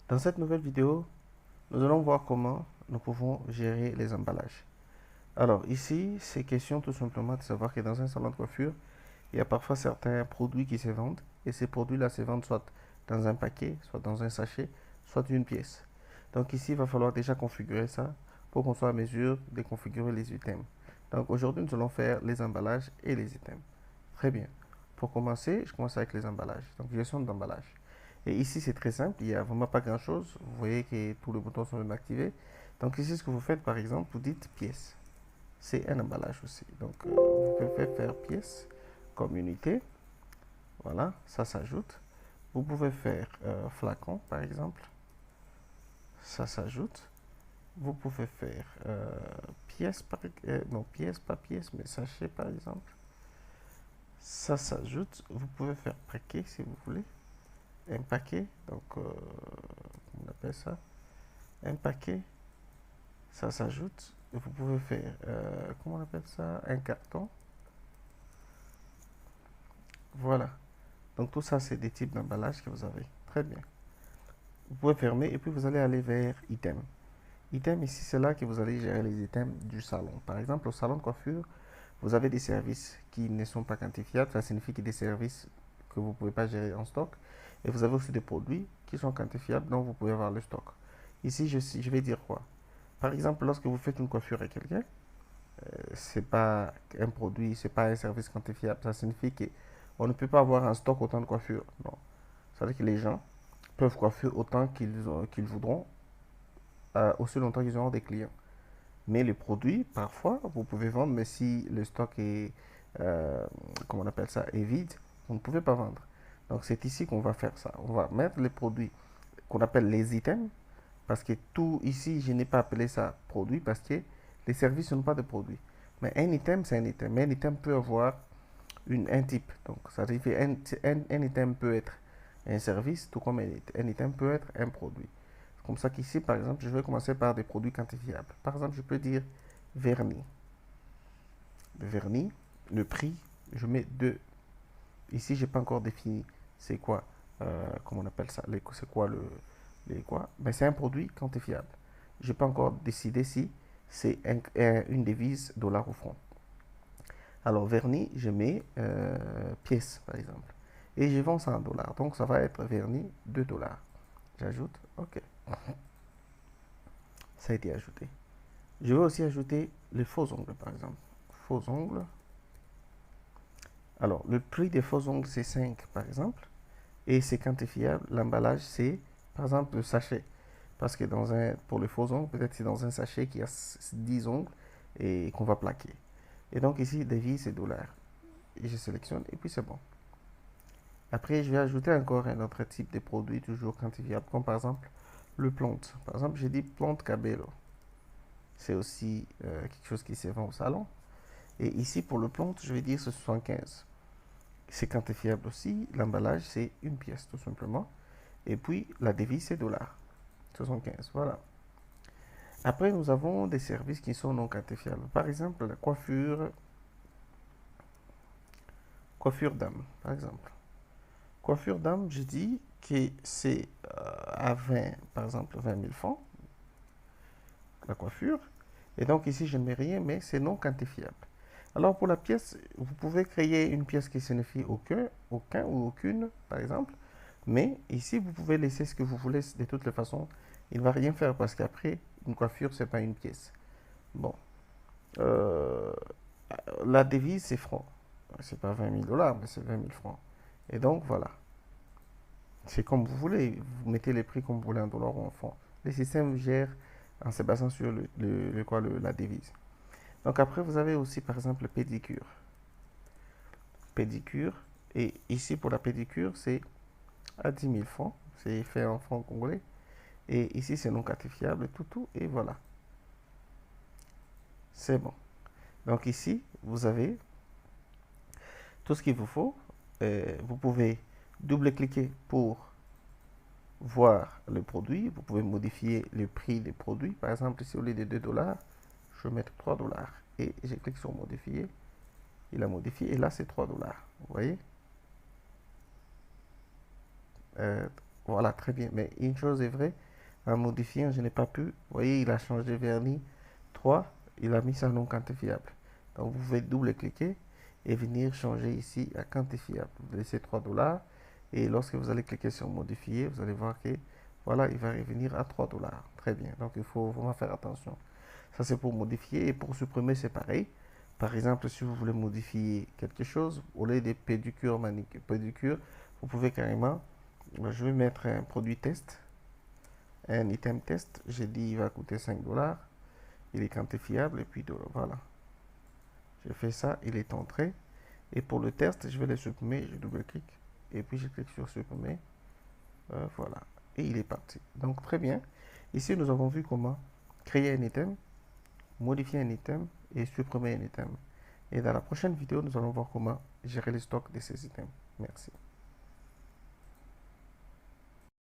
Dans cette nouvelle vidéo, nous allons voir comment nous pouvons gérer les emballages. Alors ici, c'est question tout simplement de savoir que dans un salon de coiffure, il y a parfois certains produits qui se vendent et ces produits-là se vendent soit dans un paquet, soit dans un sachet, soit une pièce. Donc ici, il va falloir déjà configurer ça pour qu'on soit à mesure de configurer les items. Donc aujourd'hui, nous allons faire les emballages et les items. Très bien. Pour commencer, je commence avec les emballages. Donc gestion d'emballage. Et ici, c'est très simple, il n'y a vraiment pas grand-chose. Vous voyez que tous les boutons sont même activés. Donc ici, ce que vous faites, par exemple, vous dites pièce. C'est un emballage aussi. Donc vous pouvez faire pièce comme unité. Voilà, ça s'ajoute. Vous pouvez faire flacon, par exemple. Ça s'ajoute. Vous pouvez faire pièce, non, pièce, pas pièce, mais sachet, par exemple. Ça s'ajoute. Vous pouvez faire paquet si vous voulez. Un paquet, donc on appelle ça un paquet, ça s'ajoute. Vous pouvez faire, comment on appelle ça, un carton. Voilà. Donc tout ça, c'est des types d'emballage que vous avez. Très bien. Vous pouvez fermer et puis vous allez aller vers item. Item, ici, c'est là que vous allez gérer les items du salon. Par exemple, au salon de coiffure, vous avez des services qui ne sont pas quantifiables. Ça signifie que des services que vous ne pouvez pas gérer en stock. Et vous avez aussi des produits qui sont quantifiables, donc vous pouvez avoir le stock. Ici, je vais dire quoi? Par exemple, lorsque vous faites une coiffure à quelqu'un, c'est pas un produit, c'est pas un service quantifiable. Ça signifie qu'on ne peut pas avoir un stock autant de coiffures. Non. Ça veut dire que les gens peuvent coiffer autant qu'ils voudront, aussi longtemps qu'ils auront des clients. Mais les produits, parfois, vous pouvez vendre, mais si le stock est, euh, comment on appelle ça, est vide, vous ne pouvez pas vendre. Donc c'est ici qu'on va faire ça. On va mettre les produits qu'on appelle les items, parce que tout ici, je n'ai pas appelé ça produit, parce que les services ne sont pas des produits. Mais un item, c'est un item. Mais un item peut avoir un type. Donc ça veut dire un item peut être un service, tout comme un item peut être un produit. Comme ça qu'ici, par exemple, je vais commencer par des produits quantifiables. Par exemple, je peux dire vernis. Le vernis, le prix, je mets 2. Ici, je n'ai pas encore défini c'est quoi, comment on appelle ça, c'est quoi les quoi. Mais c'est un produit quantifiable. Je n'ai pas encore décidé si c'est une devise dollar ou franc. Alors, vernis, je mets pièce, par exemple. Et je vends ça en dollars. Donc, ça va être vernis 2 dollars. J'ajoute, OK. Ça a été ajouté. Je vais aussi ajouter les faux ongles, par exemple. Faux ongles. Alors, le prix des faux ongles, c'est 5, par exemple. Et c'est quantifiable. L'emballage, c'est, par exemple, le sachet. Parce que pour les faux ongles, peut-être c'est dans un sachet qui a 10 ongles et qu'on va plaquer. Et donc ici, devis, c'est dollars. Et je sélectionne et puis c'est bon. Après, je vais ajouter encore un autre type de produit, toujours quantifiable, comme par exemple le plante. Par exemple, j'ai dit plante cabello. C'est aussi quelque chose qui se vend au salon. Et ici, pour le plante, je vais dire c'est 75. C'est quantifiable aussi. L'emballage, c'est une pièce, tout simplement. Et puis, la devise, c'est dollars. 75, voilà. Après, nous avons des services qui sont non quantifiables. Par exemple, la coiffure d'âme, par exemple. Coiffure d'âme, je dis que c'est à 20, par exemple, 20 000 francs, la coiffure. Et donc ici, je ne mets rien, mais c'est non quantifiable. Alors pour la pièce, vous pouvez créer une pièce qui signifie aucun ou aucune, par exemple. Mais ici, vous pouvez laisser ce que vous voulez. De toutes les façons, il ne va rien faire parce qu'après, une coiffure, c'est pas une pièce. Bon. Euh, la devise, c'est franc. C'est pas 20 000 dollars, mais c'est 20 000 francs. Et donc, voilà. C'est comme vous voulez. Vous mettez les prix comme vous voulez en dollars ou en francs. Les systèmes gèrent en se basant sur la devise. Donc après, vous avez aussi par exemple pédicure. Pédicure. Et ici, pour la pédicure, c'est à 10 000 francs. C'est fait en francs congolais. Et ici, c'est non quantifiable, tout. Et voilà. C'est bon. Donc ici, vous avez tout ce qu'il vous faut. Vous pouvez double-cliquer pour voir le produit. Vous pouvez modifier le prix des produits. Par exemple, ici, au lieu de 2 dollars, je vais mettre 3 dollars. Et je clique sur modifier. Il a modifié. Et là, c'est 3 dollars. Vous voyez? Voilà, très bien. Mais une chose est vraie, en modifiant, je n'ai pas pu. Vous voyez, il a changé vernis 3, il a mis ça non quantifiable. Donc vous pouvez double-cliquer et venir changer ici à quantifiable. Vous laissez 3 dollars et lorsque vous allez cliquer sur modifier, vous allez voir que voilà, il va revenir à 3 dollars. Très bien. Donc il faut vraiment faire attention. Ça c'est pour modifier et pour supprimer c'est pareil. Par exemple, si vous voulez modifier quelque chose, au lieu de pédicure, manicure, pédicure, vous pouvez carrément, je vais mettre un produit test, un item test. J'ai dit il va coûter 5 dollars. Il est quantifiable et puis voilà. Je fais ça, il est entré. Et pour le test, je vais le supprimer, je double-clique et puis je clique sur supprimer. Voilà. Et il est parti. Donc très bien. Ici, nous avons vu comment créer un item, modifier un item et supprimer un item. Et dans la prochaine vidéo, nous allons voir comment gérer le stock de ces items. Merci.